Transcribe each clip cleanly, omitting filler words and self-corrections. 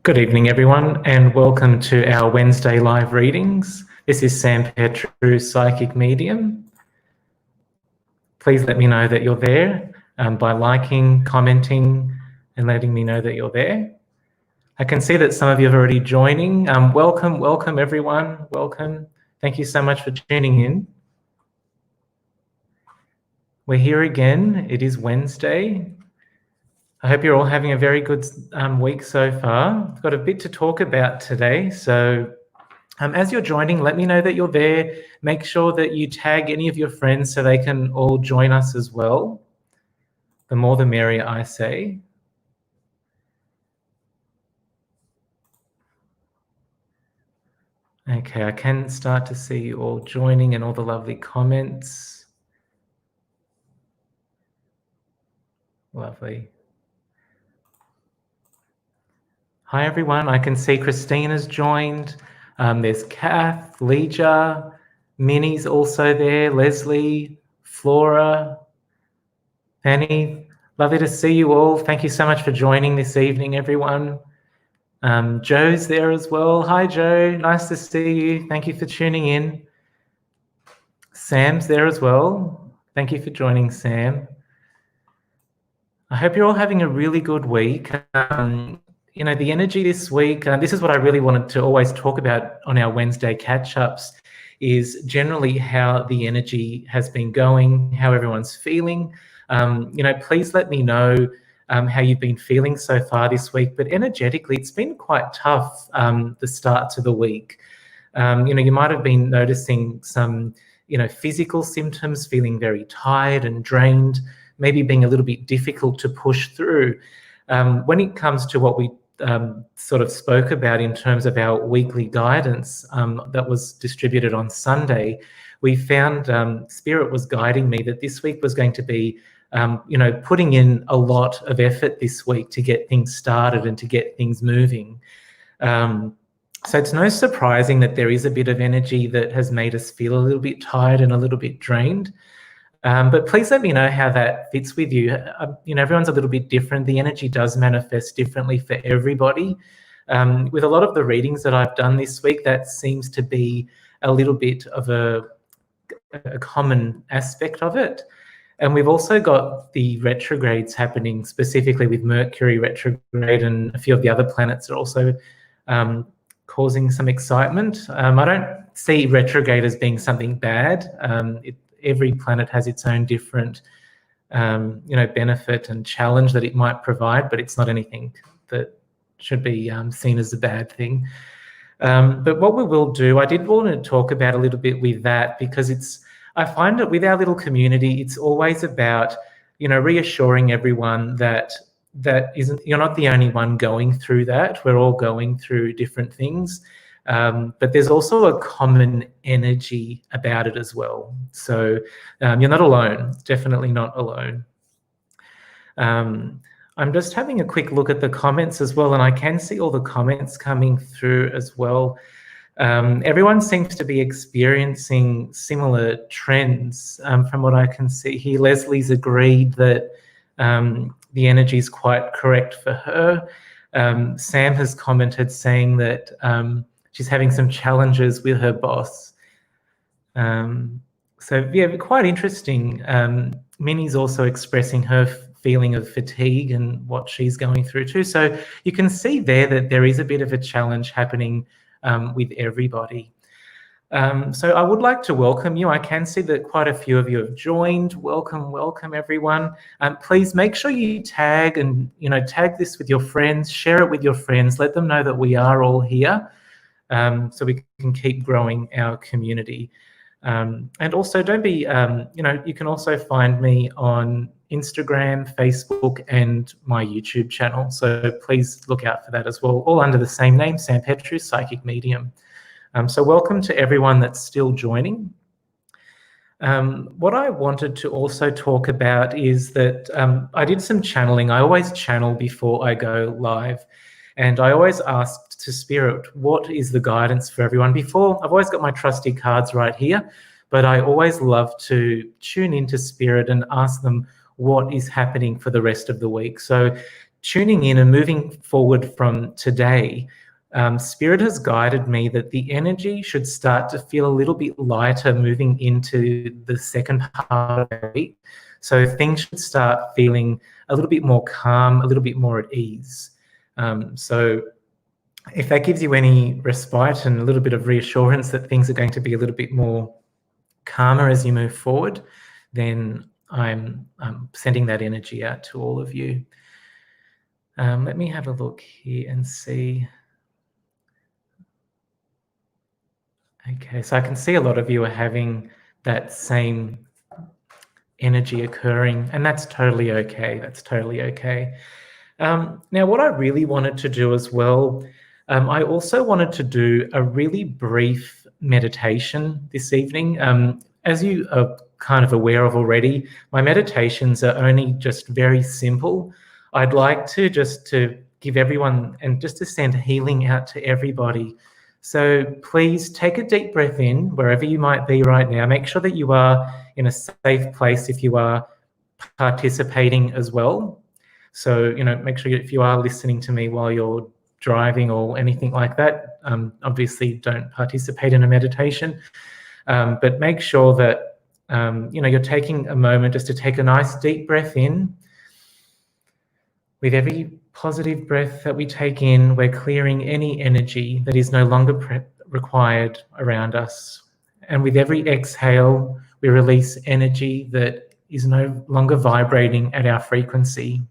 Good evening, everyone, and welcome to our Wednesday live readings. This is Sam Petru, Psychic Medium. Please let me know that you're there by liking, commenting, and letting me know that you're there. I can see that some of you are already joining. Welcome, everyone. Welcome. Thank you so much for tuning in. We're here again. It is Wednesday. I hope you're all having a very good week so far. I've got a bit to talk about today. So as you're joining, let me know that you're there. Make sure that you tag any of your friends so they can all join us as well. The more the merrier, I say. Okay, I can start to see you all joining and all the lovely comments. Lovely. Hi, everyone. I can see Christina's joined. There's Kath, Leija, Minnie's also there, Leslie, Flora, Penny. Lovely to see you all. Thank you so much for joining this evening, everyone. Joe's there as well. Hi, Joe. Nice to see you. Thank you for tuning in. Sam's there as well. Thank you for joining, Sam. I hope you're all having a really good week. You know, the energy this week, this is what I really wanted to always talk about on our Wednesday catch-ups, is generally how the energy has been going, how everyone's feeling. You know, please let me know how you've been feeling so far this week. But energetically, it's been quite tough, the start to the week. You know, you might have been noticing some, you know, physical symptoms, feeling very tired and drained, maybe being a little bit difficult to push through. When it comes to what we sort of spoke about in terms of our weekly guidance that was distributed on Sunday, we found Spirit was guiding me that this week was going to be, you know, putting in a lot of effort this week to get things started and to get things moving. So it's no surprising that there is a bit of energy that has made us feel a little bit tired and a little bit drained. But please let me know how that fits with you. You know, everyone's a little bit different. The energy does manifest differently for everybody. With a lot of the readings that I've done this week, that seems to be a little bit of a common aspect of it. And we've also got the retrogrades happening, specifically with Mercury retrograde, and a few of the other planets are also causing some excitement. I don't see retrograde as being something bad. Every planet has its own different, you know, benefit and challenge that it might provide, but it's not anything that should be seen as a bad thing. But what we will do, I did want to talk about a little bit with that, because I find that with our little community, it's always about, you know, reassuring everyone that you're not the only one going through that. We're all going through different things. But there's also a common energy about it as well. So you're not alone, definitely not alone. I'm just having a quick look at the comments as well, and I can see all the comments coming through as well. Everyone seems to be experiencing similar trends from what I can see here. Leslie's agreed that the energy is quite correct for her. Sam has commented saying that she's having some challenges with her boss. So yeah, quite interesting. Minnie's also expressing her feeling of fatigue and what she's going through too. So you can see there that there is a bit of a challenge happening with everybody. So I would like to welcome you. I can see that quite a few of you have joined. Welcome everyone. Please make sure you tag tag this with your friends, share it with your friends, let them know that we are all here. So we can keep growing our community. And also don't be, you can also find me on Instagram, Facebook, and my YouTube channel. So please look out for that as well, all under the same name, Sam Petru, Psychic Medium. So welcome to everyone that's still joining. What I wanted to also talk about is that I did some channeling. I always channel before I go live. And I always asked to Spirit, what is the guidance for everyone? I've always got my trusty cards right here, but I always love to tune into Spirit and ask them what is happening for the rest of the week. So tuning in and moving forward from today, Spirit has guided me that the energy should start to feel a little bit lighter moving into the second part of the week. So things should start feeling a little bit more calm, a little bit more at ease. So if that gives you any respite and a little bit of reassurance that things are going to be a little bit more calmer as you move forward, then I'm sending that energy out to all of you. Let me have a look here and see. Okay, so I can see a lot of you are having that same energy occurring, and that's totally okay. That's totally okay. Now, what I really wanted to do as well, I also wanted to do a really brief meditation this evening. As you are kind of aware of already, my meditations are only just very simple. I'd like to just to give everyone and just to send healing out to everybody. So please take a deep breath in wherever you might be right now. Make sure that you are in a safe place if you are participating as well. So, make sure if you are listening to me while you're driving or anything like that, obviously don't participate in a meditation, but make sure that, you're taking a moment just to take a nice deep breath in. With every positive breath that we take in, we're clearing any energy that is no longer required around us. And with every exhale, we release energy that is no longer vibrating at our frequency.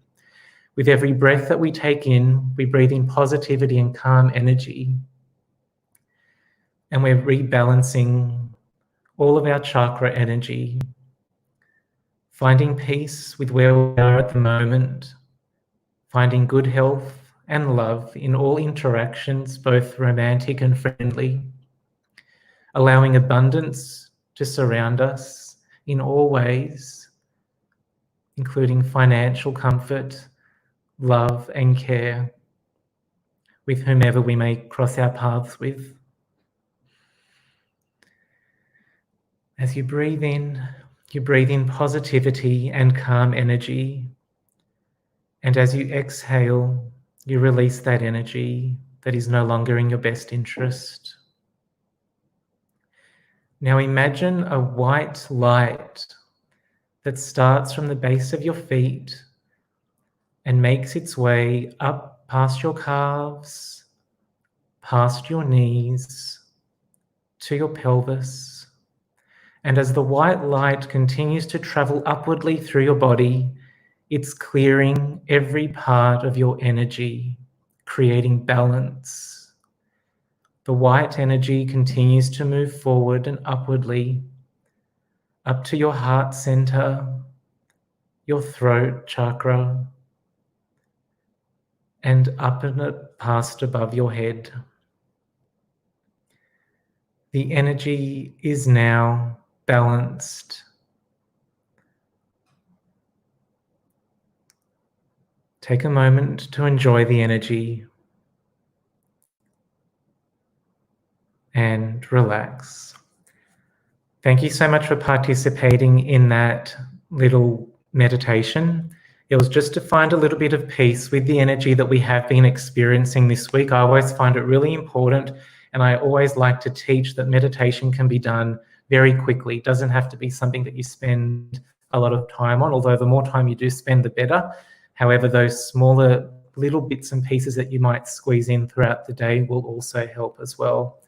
With every breath that we take in, we breathe in positivity and calm energy. And we're rebalancing all of our chakra energy, finding peace with where we are at the moment, finding good health and love in all interactions, both romantic and friendly, allowing abundance to surround us in all ways, including financial comfort, love and care with whomever we may cross our paths with. As you breathe in positivity and calm energy. And as you exhale, you release that energy that is no longer in your best interest. Now imagine a white light that starts from the base of your feet and makes its way up past your calves, past your knees, to your pelvis. And as the white light continues to travel upwardly through your body, it's clearing every part of your energy, creating balance. The white energy continues to move forward and upwardly, up to your heart center, your throat chakra, and up and past above your head. The energy is now balanced. Take a moment to enjoy the energy and relax. Thank you so much for participating in that little meditation. It was just to find a little bit of peace with the energy that we have been experiencing this week. I always find it really important, and I always like to teach that meditation can be done very quickly. It doesn't have to be something that you spend a lot of time on, although the more time you do spend, the better. However, those smaller little bits and pieces that you might squeeze in throughout the day will also help as well.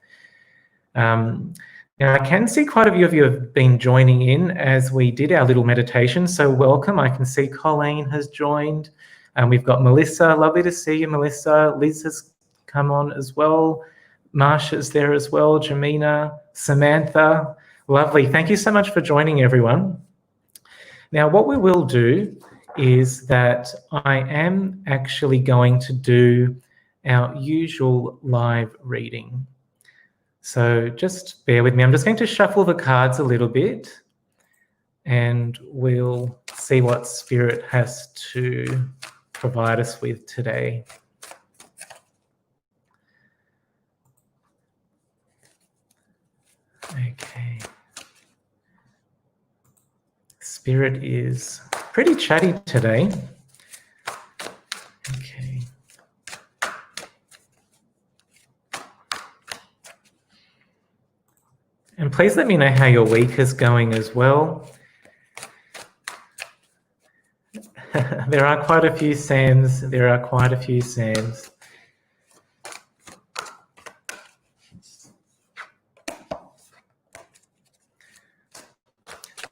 Now, I can see quite a few of you have been joining in as we did our little meditation, so welcome. I can see Colleen has joined, and we've got Melissa. Lovely to see you, Melissa. Liz has come on as well. Marsha's there as well. Jamina, Samantha. Lovely. Thank you so much for joining, everyone. Now, what we will do is that I am actually going to do our usual live reading. So just bear with me. I'm just going to shuffle the cards a little bit and we'll see what Spirit has to provide us with today. Okay. Spirit is pretty chatty today. And please let me know how your week is going as well. There are quite a few Sams. There are quite a few Sams.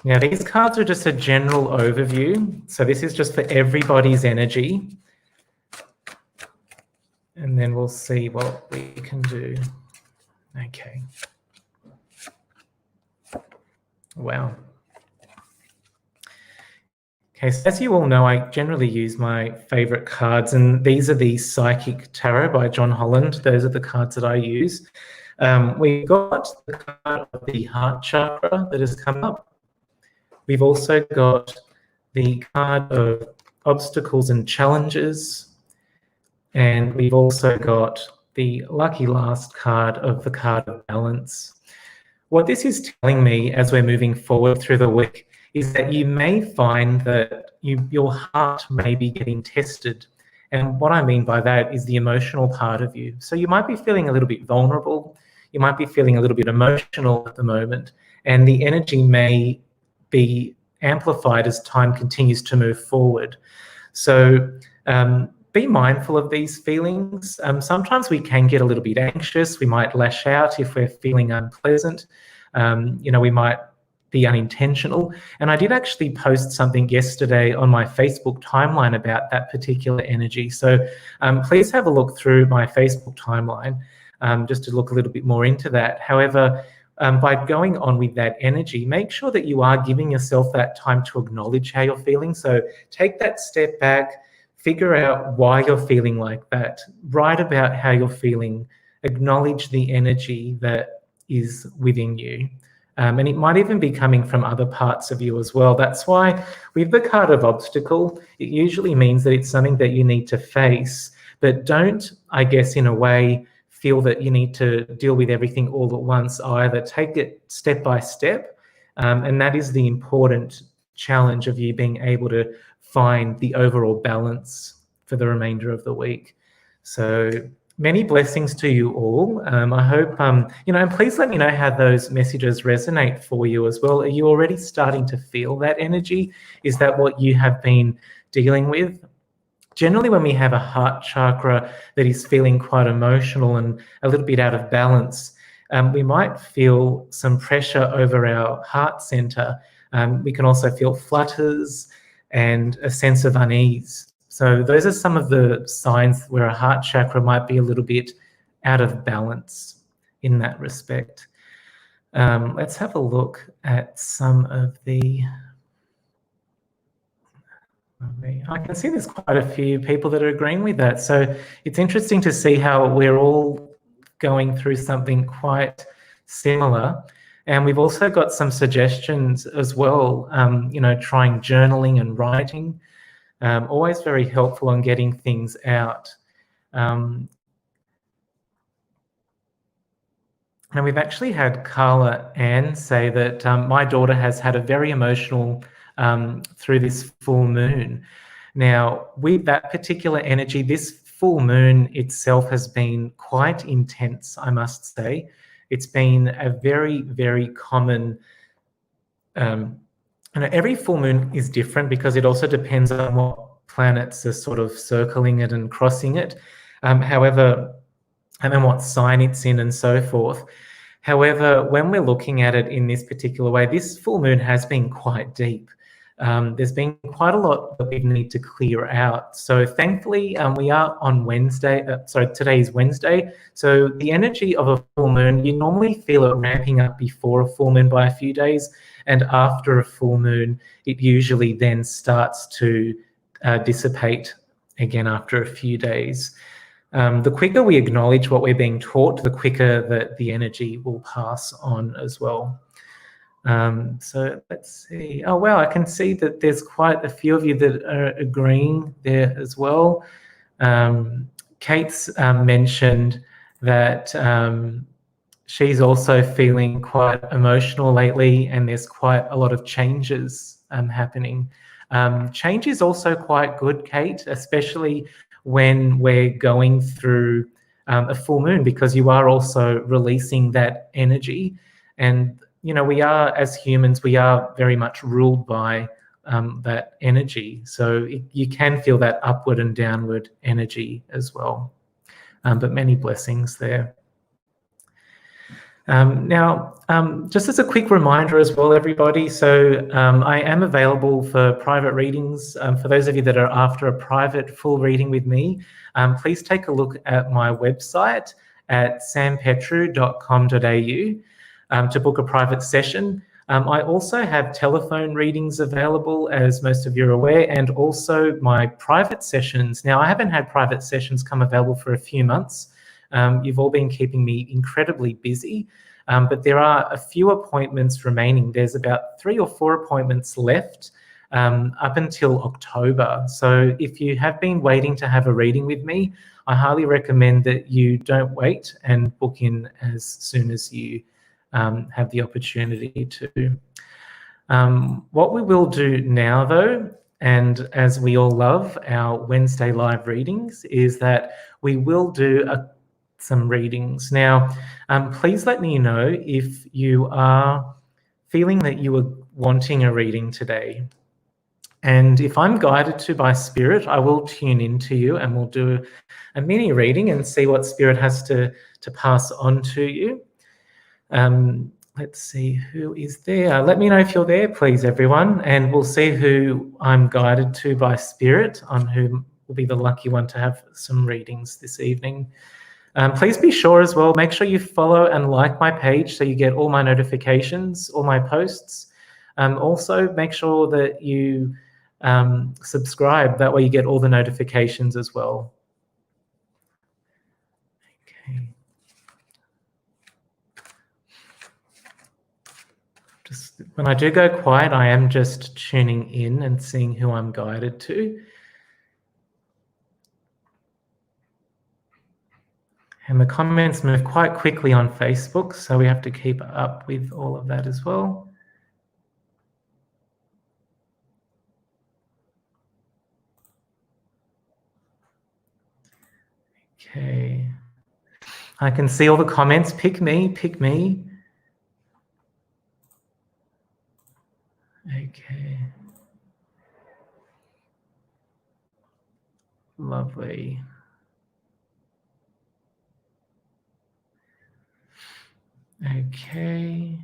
Now, these cards are just a general overview. So this is just for everybody's energy. And then we'll see what we can do. Okay. Wow. Okay, so as you all know, I generally use my favorite cards, and these are the Psychic Tarot by John Holland. Those are the cards that I use. We got the card of the Heart Chakra that has come up. We've also got the card of Obstacles and Challenges, and we've also got the lucky last card of the card of Balance. What this is telling me as we're moving forward through the week is that you may find that your heart may be getting tested. And what I mean by that is the emotional part of you. So you might be feeling a little bit vulnerable. You might be feeling a little bit emotional at the moment. And the energy may be amplified as time continues to move forward. So be mindful of these feelings. Sometimes we can get a little bit anxious. We might lash out if we're feeling unpleasant. We might be unintentional. And I did actually post something yesterday on my Facebook timeline about that particular energy. So please have a look through my Facebook timeline just to look a little bit more into that. However, by going on with that energy, make sure that you are giving yourself that time to acknowledge how you're feeling. So take that step back, figure out why you're feeling like that, write about how you're feeling, acknowledge the energy that is within you. And it might even be coming from other parts of you as well. That's why with the card of Obstacle, it usually means that it's something that you need to face, but don't, I guess, in a way, feel that you need to deal with everything all at once either. Take it step by step. And that is the important challenge of you being able to find the overall balance for the remainder of the week. So many blessings to you all. I hope, and please let me know how those messages resonate for you as well. Are you already starting to feel that energy? Is that what you have been dealing with? Generally, when we have a heart chakra that is feeling quite emotional and a little bit out of balance, we might feel some pressure over our heart center. We can also feel flutters and a sense of unease. So those are some of the signs where a heart chakra might be a little bit out of balance in that respect. Let's have a look at some of the... I can see there's quite a few people that are agreeing with that. So it's interesting to see how we're all going through something quite similar. And we've also got some suggestions as well, trying journaling and writing. Always very helpful on getting things out. And we've actually had Carla Ann say that my daughter has had a very emotional through this full moon. Now, with that particular energy, this full moon itself has been quite intense, I must say. It's been a very, very common... every full moon is different because it also depends on what planets are sort of circling it and crossing it. However, and then what sign it's in and so forth. However, when we're looking at it in this particular way, this full moon has been quite deep. There's been quite a lot that we need to clear out. So thankfully, we are on Wednesday. Today is Wednesday. So the energy of a full moon, you normally feel it ramping up before a full moon by a few days. And after a full moon, it usually then starts to dissipate again after a few days. The quicker we acknowledge what we're being taught, the quicker that the energy will pass on as well. So let's see. Oh, wow, I can see that there's quite a few of you that are agreeing there as well. Kate's mentioned that she's also feeling quite emotional lately, and there's quite a lot of changes happening. Change is also quite good, Kate, especially when we're going through a full moon, because you are also releasing that energy. And, you know, we are, as humans, we are very much ruled by that energy. So you can feel that upward and downward energy as well. But many blessings there. Now, just as a quick reminder as well, everybody, so I am available for private readings. For those of you that are after a private full reading with me, please take a look at my website at sampetru.com.au to book a private session. I also have telephone readings available, as most of you are aware, and also my private sessions. Now, I haven't had private sessions come available for a few months. You've all been keeping me incredibly busy, but there are a few appointments remaining. There's about 3 or 4 appointments left up until October. So if you have been waiting to have a reading with me, I highly recommend that you don't wait and book in as soon as you have the opportunity to. What we will do now, though, and as we all love our Wednesday live readings, is that we will do some readings. Now, please let me know if you are feeling that you are wanting a reading today. And if I'm guided to by Spirit, I will tune into you and we'll do a mini reading and see what Spirit has to pass on to you. Let's see who is there. Let me know if you're there, please, everyone, and we'll see who I'm guided to by Spirit, on who will be the lucky one to have some readings this evening. Please be sure as well, make sure you follow and like my page so you get all my notifications, all my posts. Also, make sure that you subscribe. That way you get all the notifications as well. Okay. Just when I do go quiet, I am just tuning in and seeing who I'm guided to. And the comments move quite quickly on Facebook, so we have to keep up with all of that as well. Okay. I can see all the comments. Pick me, pick me. Okay. Lovely. Okay.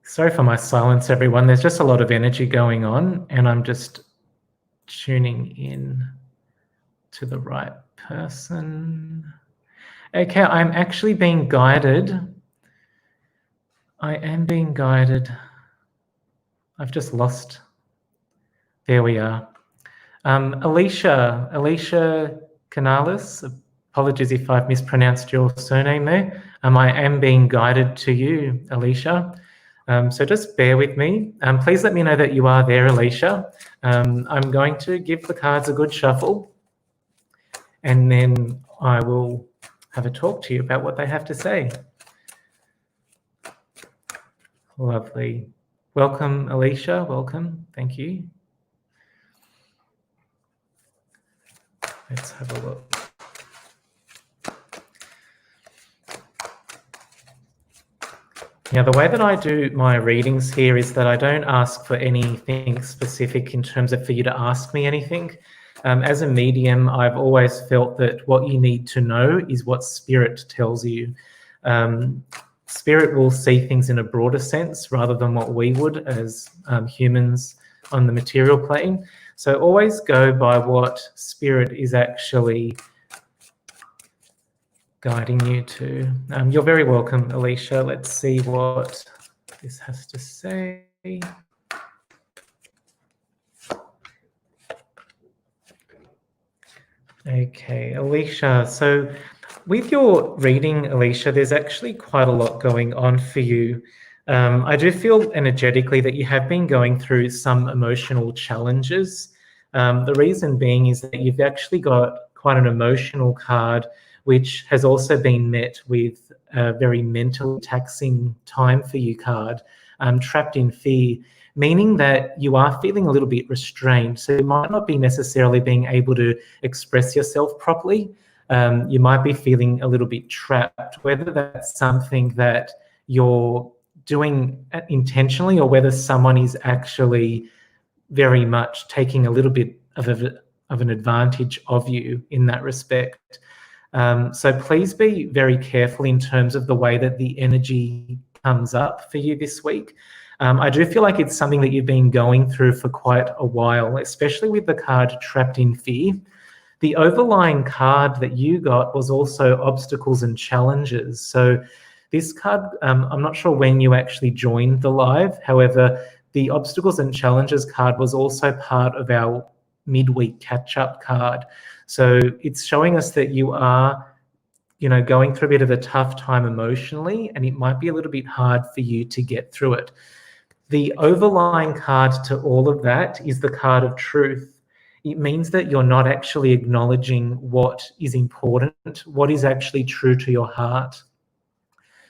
Sorry for my silence, everyone. There's just a lot of energy going on, and I'm just tuning in to the right person. Okay, I'm actually being guided. I am being guided. I've just lost. There we are. Alicia Canales, apologies if I've mispronounced your surname there. I am being guided to you, Alicia. So just bear with me. Please let me know that you are there, Alicia. I'm going to give the cards a good shuffle, and then I will have a talk to you about what they have to say. Lovely. Welcome, Alicia. Welcome. Thank you. Let's have a look. Now, the way that I do my readings here is that I don't ask for anything specific in terms of for you to ask me anything. As a medium, I've always felt that what you need to know is what Spirit tells you. Spirit will see things in a broader sense rather than what we would as humans on the material plane. So always go by what Spirit is actually guiding you to. You're very welcome, Alicia. Let's see what this has to say. Okay, Alicia. So with your reading, Alicia, there's actually quite a lot going on for you. I do feel energetically that you have been going through some emotional challenges. The reason being is that you've actually got quite an emotional card which has also been met with a very mentally taxing time for you card, trapped in fear, meaning that you are feeling a little bit restrained. So you might not be necessarily being able to express yourself properly. You might be feeling a little bit trapped, whether that's something that you're doing intentionally or whether someone is actually very much taking a little bit of an advantage of you in that respect. So please be very careful in terms of the way that the energy comes up for you this week. I do feel like it's something that you've been going through for quite a while, especially with the card Trapped in Fear. The overlying card that you got was also Obstacles and Challenges. So this card, I'm not sure when you actually joined the live. However, the Obstacles and Challenges card was also part of our midweek catch-up card. So it's showing us that you are, going through a bit of a tough time emotionally, and it might be a little bit hard for you to get through it. The overlying card to all of that is the card of Truth. It means that you're not actually acknowledging what is important, what is actually true to your heart.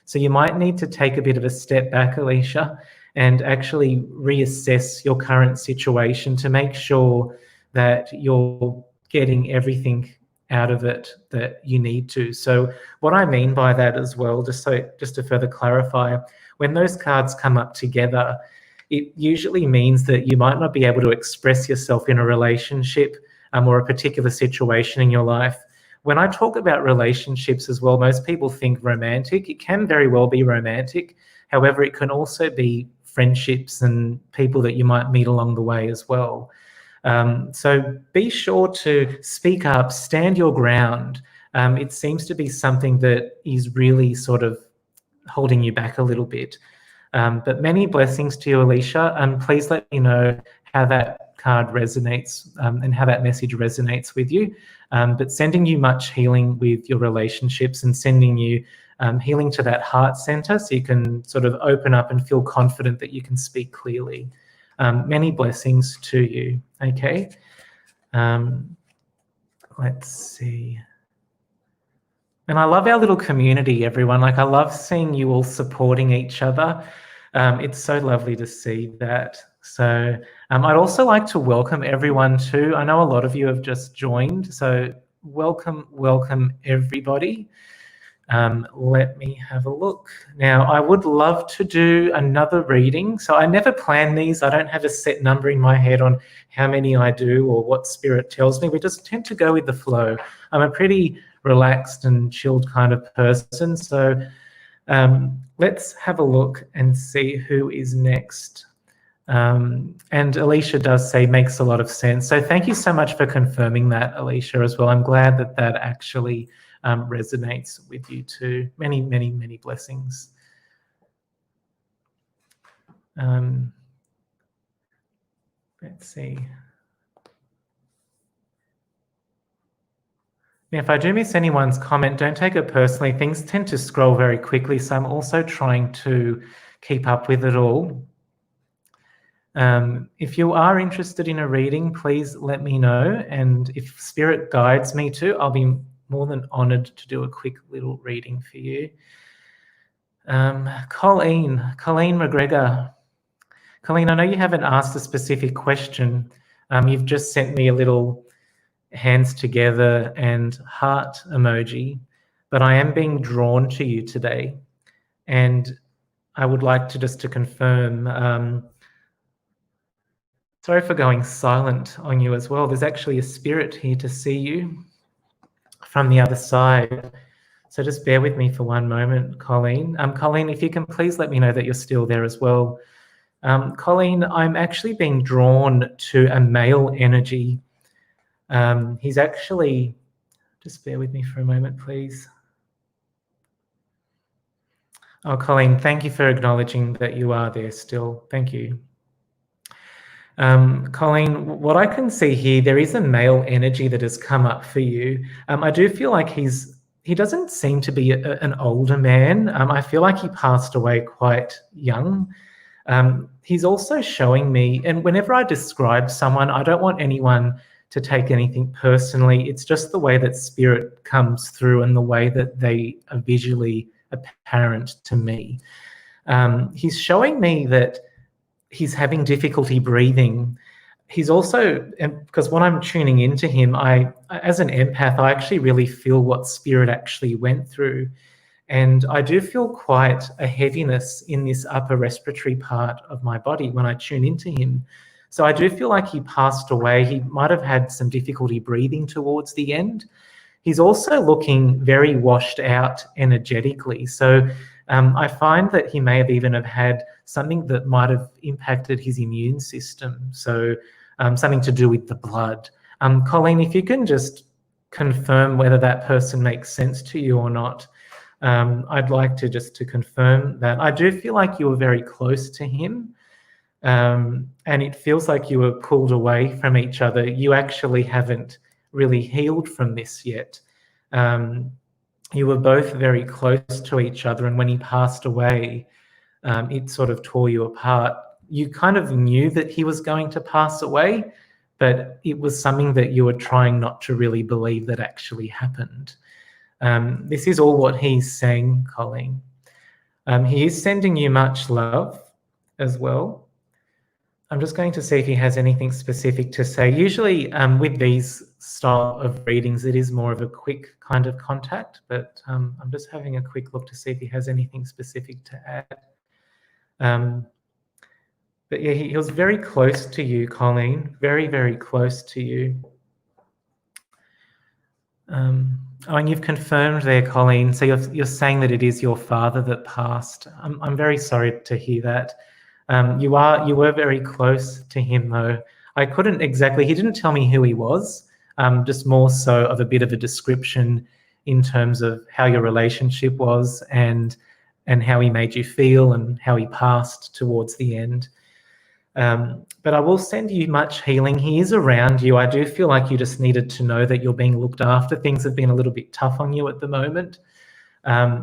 So you might need to take a bit of a step back, Alicia, and actually reassess your current situation to make sure that you're getting everything out of it that you need to. So what I mean by that as well, just to further clarify, when those cards come up together, it usually means that you might not be able to express yourself in a relationship or a particular situation in your life. When I talk about relationships as well, most people think romantic. It can very well be romantic. However, it can also be friendships and people that you might meet along the way as well. So be sure to speak up, stand your ground. It seems to be something that is really sort of holding you back a little bit. But many blessings to you, Alicia. Please let me know how that card resonates and how that message resonates with you. But sending you much healing with your relationships and sending you healing to that heart center so you can sort of open up and feel confident that you can speak clearly. Many blessings to you. Okay. Let's see. And I love our little community, everyone. Like, I love seeing you all supporting each other. It's so lovely to see that. So I'd also like to welcome everyone too. I know a lot of you have just joined, so welcome everybody. Let me have a look. Now, I would love to do another reading. So I never plan these. I don't have a set number in my head on how many I do or what spirit tells me. We just tend to go with the flow. I'm a pretty relaxed and chilled kind of person. So let's have a look and see who is next. And Alicia does say makes a lot of sense. So thank you so much for confirming that, Alicia, as well. I'm glad that that actually resonates with you too. Many, many, many blessings. Let's see. Now, if I do miss anyone's comment, don't take it personally. Things tend to scroll very quickly, so I'm also trying to keep up with it all. If you are interested in a reading, please let me know. And if Spirit guides me to, I'll be more than honoured to do a quick little reading for you. Colleen McGregor. Colleen, I know you haven't asked a specific question. You've just sent me a little hands together and heart emoji, but I am being drawn to you today. And I would like to confirm, sorry for going silent on you as well. There's actually a spirit here to see you from the other side. So just bear with me for one moment, Colleen. Colleen, if you can please let me know that you're still there as well. Colleen, I'm actually being drawn to a male energy. He's actually, just bear with me for a moment, please. Oh, Colleen, thank you for acknowledging that you are there still. Thank you. Colleen, what I can see here, there is a male energy that has come up for you. I do feel like he doesn't seem to be an older man. I feel like he passed away quite young. He's also showing me, and whenever I describe someone, I don't want anyone to take anything personally. It's just the way that spirit comes through and the way that they are visually apparent to me. He's showing me that he's having difficulty breathing. He's also, because when I'm tuning into him, as an empath, I actually really feel what spirit actually went through. And I do feel quite a heaviness in this upper respiratory part of my body when I tune into him. So I do feel like he passed away. He might have had some difficulty breathing towards the end. He's also looking very washed out energetically. So I find that he may have even have had something that might have impacted his immune system. So something to do with the blood. Colleen, if you can just confirm whether that person makes sense to you or not. I'd like to confirm that. I do feel like you were very close to him, and it feels like you were pulled away from each other. You actually haven't really healed from this yet. You were both very close to each other, and when he passed away, it sort of tore you apart. You kind of knew that he was going to pass away, but it was something that you were trying not to really believe that actually happened. This is all what he's saying, Colleen. He is sending you much love as well. I'm just going to see if he has anything specific to say. Usually with these style of readings, it is more of a quick kind of contact, but I'm just having a quick look to see if he has anything specific to add. But yeah, he was very close to you, Colleen, very, very close to you. And you've confirmed there, Colleen, so you're saying that it is your father that passed. I'm very sorry to hear that. You were very close to him, though. I couldn't exactly, he didn't tell me who he was, just more so of a bit of a description in terms of how your relationship was and how he made you feel and how he passed towards the end. But I will send you much healing. He is around you. I do feel like you just needed to know that you're being looked after. Things have been a little bit tough on you at the moment.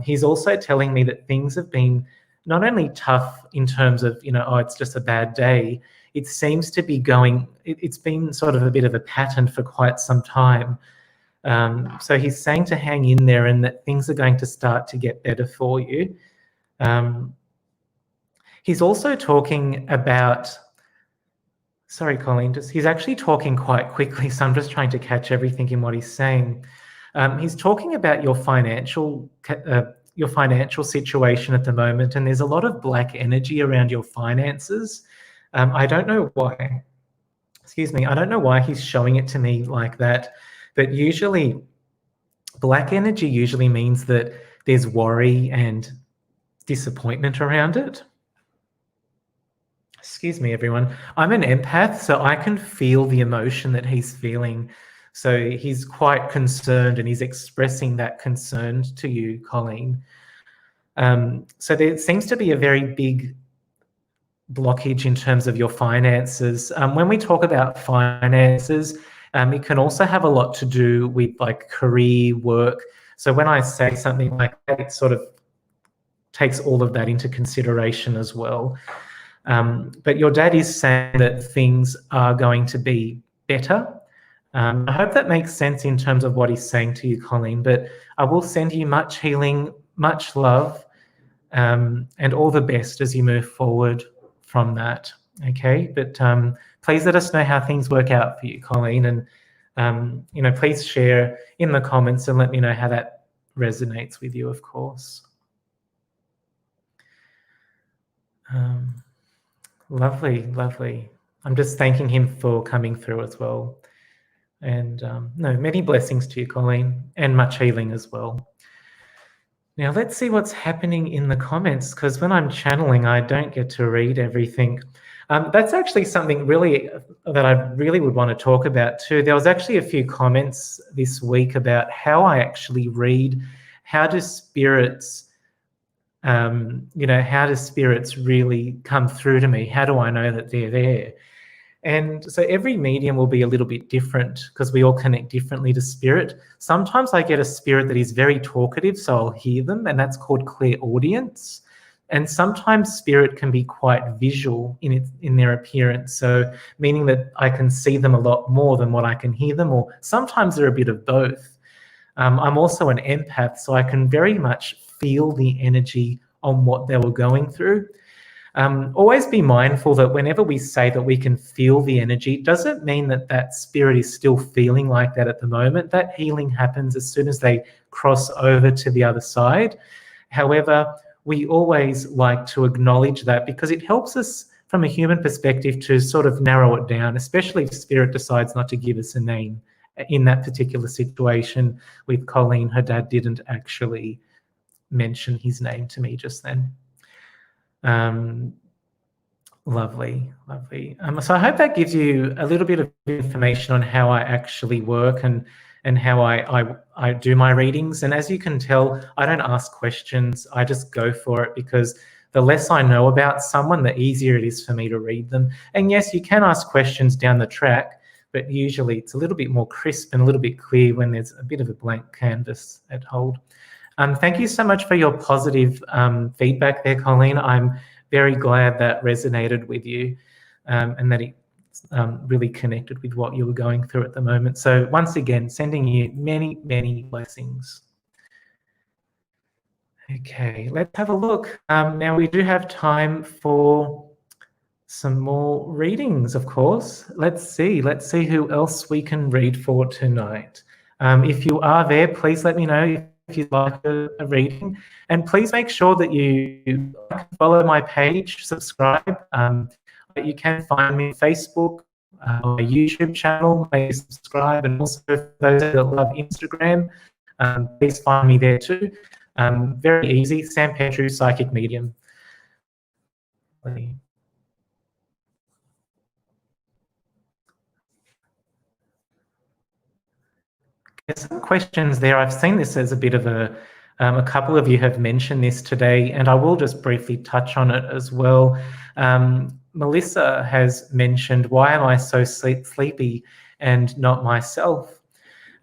He's also telling me that things have been not only tough in terms of, oh, it's just a bad day. It seems to be it's been sort of a bit of a pattern for quite some time. So he's saying to hang in there and that things are going to start to get better for you. He's also talking about, sorry, Colleen, he's actually talking quite quickly, so I'm just trying to catch everything in what he's saying. He's talking about your financial situation at the moment, and there's a lot of black energy around your finances. I don't know why. Excuse me. I don't know why he's showing it to me like that, but usually black energy usually means that there's worry and disappointment around it. Excuse me, everyone. I'm an empath, so I can feel the emotion that he's feeling. So he's quite concerned and he's expressing that concern to you, Colleen. So there seems to be a very big blockage in terms of your finances. When we talk about finances, it can also have a lot to do with like career, work. So when I say something like that, it sort of takes all of that into consideration as well. But your dad is saying that things are going to be better. I hope that makes sense in terms of what he's saying to you, Colleen, but I will send you much healing, much love, and all the best as you move forward from that, okay? But please let us know how things work out for you, Colleen, and please share in the comments and let me know how that resonates with you, of course. Lovely, lovely. I'm just thanking him for coming through as well. And many blessings to you, Colleen, and much healing as well. Now let's see what's happening in the comments, because when I'm channeling, I don't get to read everything. That's actually something really that I really would want to talk about too. There was actually a few comments this week about how I actually read. How do spirits how do spirits really come through to me? How do I know that they're there? And so every medium will be a little bit different because we all connect differently to spirit. Sometimes I get a spirit that is very talkative, so I'll hear them, and that's called clairaudience. And sometimes spirit can be quite visual in their appearance, so meaning that I can see them a lot more than what I can hear them, or sometimes they're a bit of both. I'm also an empath, so I can very much feel the energy on what they were going through. Always be mindful that whenever we say that we can feel the energy, it doesn't mean that that spirit is still feeling like that at the moment. That healing happens as soon as they cross over to the other side. However, we always like to acknowledge that because it helps us from a human perspective to sort of narrow it down, especially if spirit decides not to give us a name. In that particular situation with Colleen, her dad didn't actually mention his name to me just then. Lovely. So I hope that gives you a little bit of information on how I actually work and how I do my readings. And as you can tell, I don't ask questions. I just go for it because the less I know about someone, the easier it is for me to read them. And yes, you can ask questions down the track, but usually it's a little bit more crisp and a little bit clear when there's a bit of a blank canvas at hold. Thank you so much for your positive feedback there, Colleen. I'm very glad that resonated with you and that it really connected with what you were going through at the moment. So once again, sending you many, many blessings. Okay, let's have a look. Now we do have time for some more readings, of course. Let's see who else we can read for tonight. If you are there, please let me know if you'd like a reading, and please make sure that you follow my page, subscribe. You can find me on Facebook, my YouTube channel, maybe subscribe, and also for those that love Instagram, please find me there too. Very easy, Sam Petru, Psychic Medium. There's some questions there. I've seen this as a bit of a couple of you have mentioned this today, and I will just briefly touch on it as well. Melissa has mentioned, why am I so sleepy and not myself?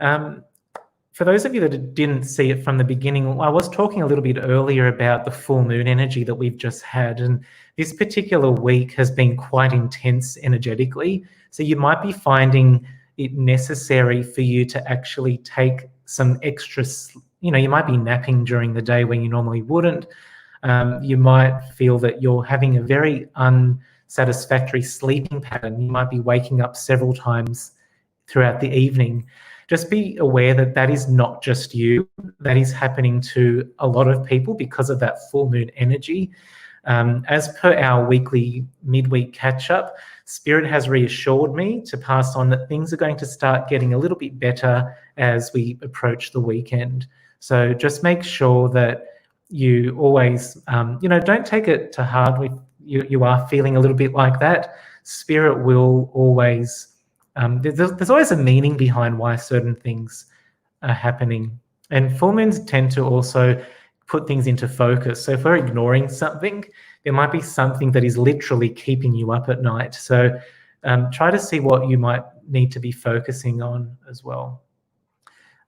For those of you that didn't see it from the beginning, I was talking a little bit earlier about the full moon energy that we've just had, and this particular week has been quite intense energetically. So you might be finding it necessary for you to actually take some extra, you might be napping during the day when you normally wouldn't. You might feel that you're having a very unsatisfactory sleeping pattern. You might be waking up several times throughout the evening. Just be aware that that is not just you. That is happening to a lot of people because of that full moon energy. As per our weekly midweek catch-up, Spirit has reassured me to pass on that things are going to start getting a little bit better as we approach the weekend. So just make sure that you always, don't take it to heart if you are feeling a little bit like that. Spirit will always, there's always a meaning behind why certain things are happening. And full moons tend to also put things into focus. So if we're ignoring something, there might be something that is literally keeping you up at night. So try to see what you might need to be focusing on as well.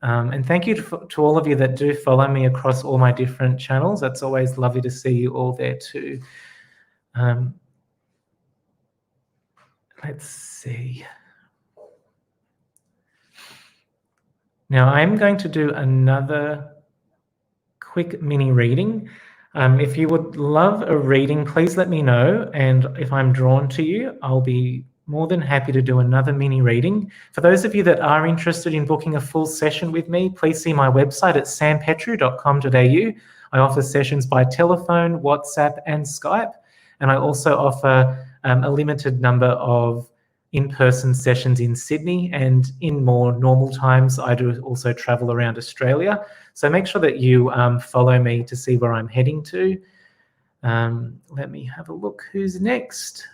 And thank you to all of you that do follow me across all my different channels. That's always lovely to see you all there too. Let's see. Now I'm going to do another quick mini reading. If you would love a reading, please let me know. And if I'm drawn to you, I'll be more than happy to do another mini reading. For those of you that are interested in booking a full session with me, please see my website at sampetru.com.au. I offer sessions by telephone, WhatsApp, and Skype. And I also offer a limited number of in-person sessions in Sydney, and in more normal times, I do also travel around Australia. So make sure that you follow me to see where I'm heading to. Let me have a look who's next.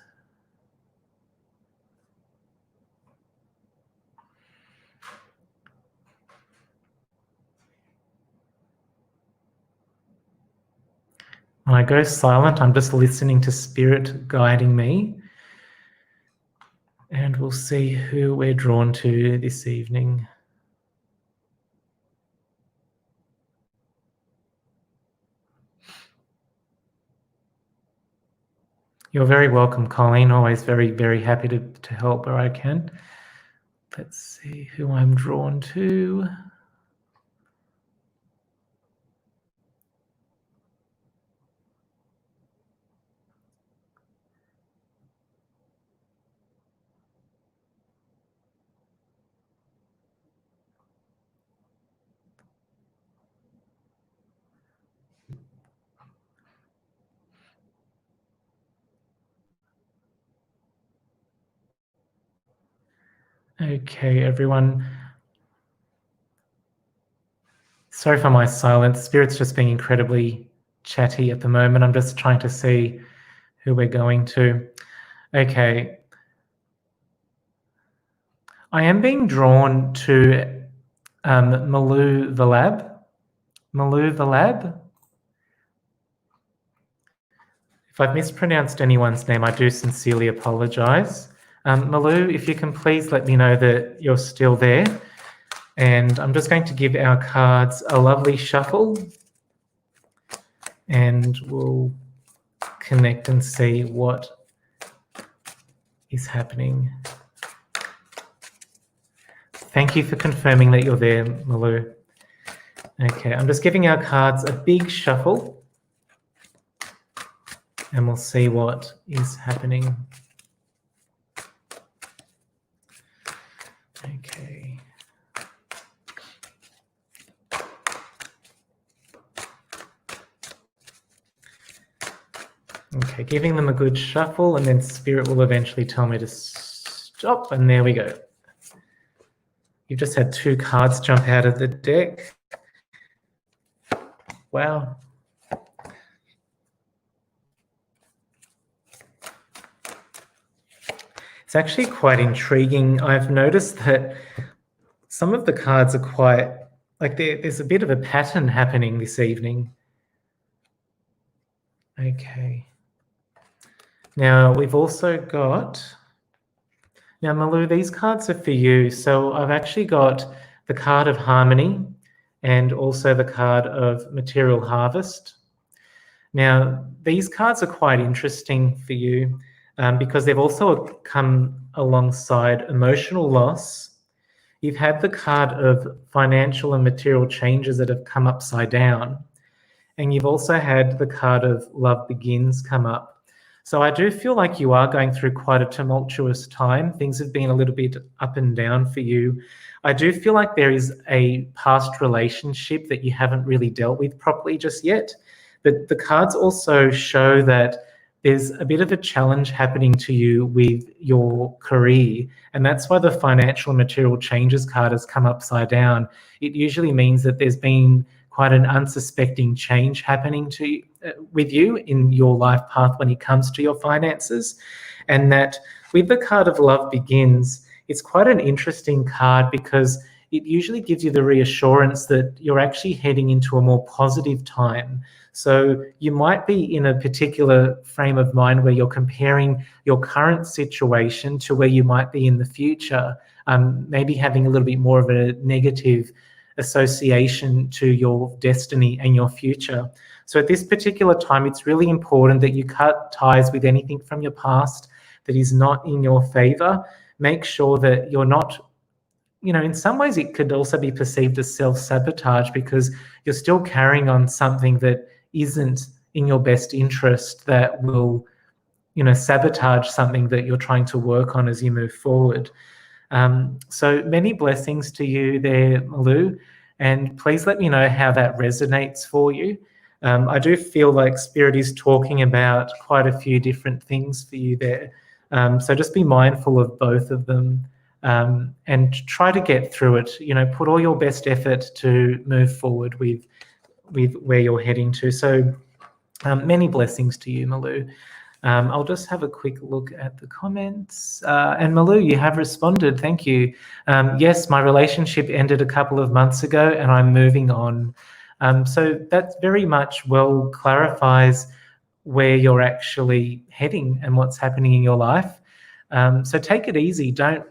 When I go silent, I'm just listening to Spirit guiding me. And we'll see who we're drawn to this evening. You're very welcome, Colleen. Always very, very happy to help where I can. Let's see who I'm drawn to. Okay, everyone. Sorry for my silence. Spirit's just being incredibly chatty at the moment. I'm just trying to see who we're going to. Okay. I am being drawn to Malou the Lab. Malou the Lab. If I've mispronounced anyone's name, I do sincerely apologise. Malou, if you can please let me know that you're still there. And I'm just going to give our cards a lovely shuffle and we'll connect and see what is happening. Thank you for confirming that you're there, Malou. Okay, I'm just giving our cards a big shuffle and we'll see what is happening. Okay. Okay, giving them a good shuffle and then Spirit will eventually tell me to stop, and there we go. You've just had 2 cards jump out of the deck. Wow. It's actually quite intriguing. I've noticed that some of the cards are quite, like there's a bit of a pattern happening this evening. Okay. Now we've also got, now Malou, these cards are for you. So I've actually got the card of Harmony and also the card of Material Harvest. Now these cards are quite interesting for you because they've also come alongside emotional loss. You've had the card of financial and material changes that have come upside down. And you've also had the card of Love Begins come up. So I do feel like you are going through quite a tumultuous time. Things have been a little bit up and down for you. I do feel like there is a past relationship that you haven't really dealt with properly just yet. But the cards also show that there's a bit of a challenge happening to you with your career. And that's why the financial and material changes card has come upside down. It usually means that there's been quite an unsuspecting change happening with you in your life path when it comes to your finances. And that with the card of Love Begins, it's quite an interesting card because it usually gives you the reassurance that you're actually heading into a more positive time. So you might be in a particular frame of mind where you're comparing your current situation to where you might be in the future, maybe having a little bit more of a negative association to your destiny and your future. So at this particular time, it's really important that you cut ties with anything from your past that is not in your favor. Make sure that you're not, in some ways it could also be perceived as self-sabotage because you're still carrying on something that isn't in your best interest, that will, sabotage something that you're trying to work on as you move forward. So many blessings to you there, Malou, and please let me know how that resonates for you. I do feel like Spirit is talking about quite a few different things for you there. So just be mindful of both of them and try to get through it. Put all your best effort to move forward with where you're heading to. So many blessings to you, Malou. I'll just have a quick look at the comments. And Malou, you have responded. Thank you. Yes, my relationship ended a couple of months ago and I'm moving on. So that very much well clarifies where you're actually heading and what's happening in your life. So take it easy. Don't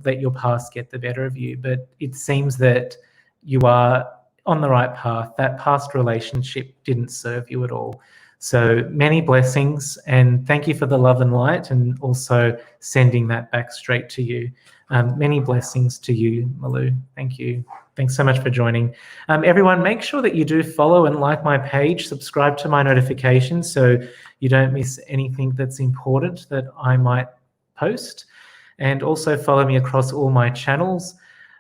let your past get the better of you. But it seems that you are on the right path. That past relationship didn't serve you at all. So many blessings, and thank you for the love and light, and also sending that back straight to you. Many blessings to you, Malu. Thank you. Thanks so much for joining. Everyone, make sure that you do follow and like my page, subscribe to my notifications so you don't miss anything that's important that I might post, and also follow me across all my channels.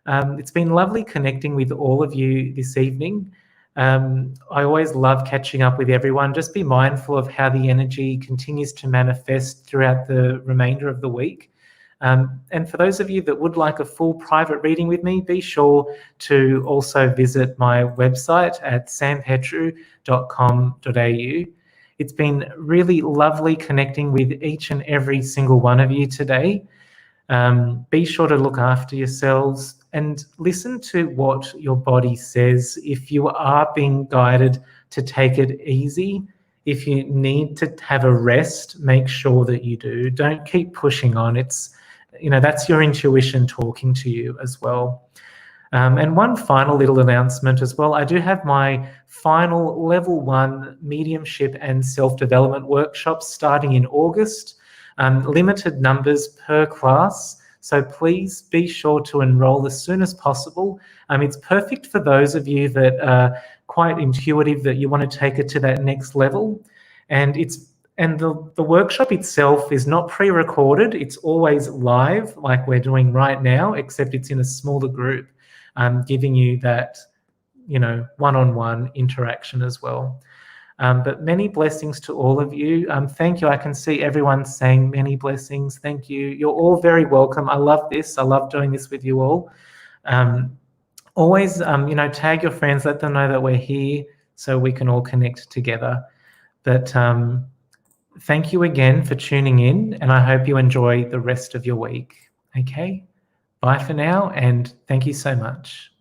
It's been lovely connecting with all of you this evening. I always love catching up with everyone. Just be mindful of how the energy continues to manifest throughout the remainder of the week. And for those of you that would like a full private reading with me, be sure to also visit my website at sampetru.com.au. It's been really lovely connecting with each and every single one of you today. Be sure to look after yourselves and listen to what your body says. If you are being guided to take it easy, if you need to have a rest, make sure that you do. Don't keep pushing on. It's, that's your intuition talking to you as well. And one final little announcement as well. I do have my final level 1 mediumship and self-development workshops starting in August. Limited numbers per class. So please be sure to enroll as soon as possible. It's perfect for those of you that are quite intuitive, that you want to take it to that next level. And the workshop itself is not pre-recorded. It's always live, like we're doing right now, except it's in a smaller group, giving you that, one-on-one interaction as well. But many blessings to all of you. Thank you. I can see everyone saying many blessings. Thank you. You're all very welcome. I love this. I love doing this with you all. Always, tag your friends. Let them know that we're here so we can all connect together. But thank you again for tuning in, and I hope you enjoy the rest of your week. Okay? Bye for now, and thank you so much.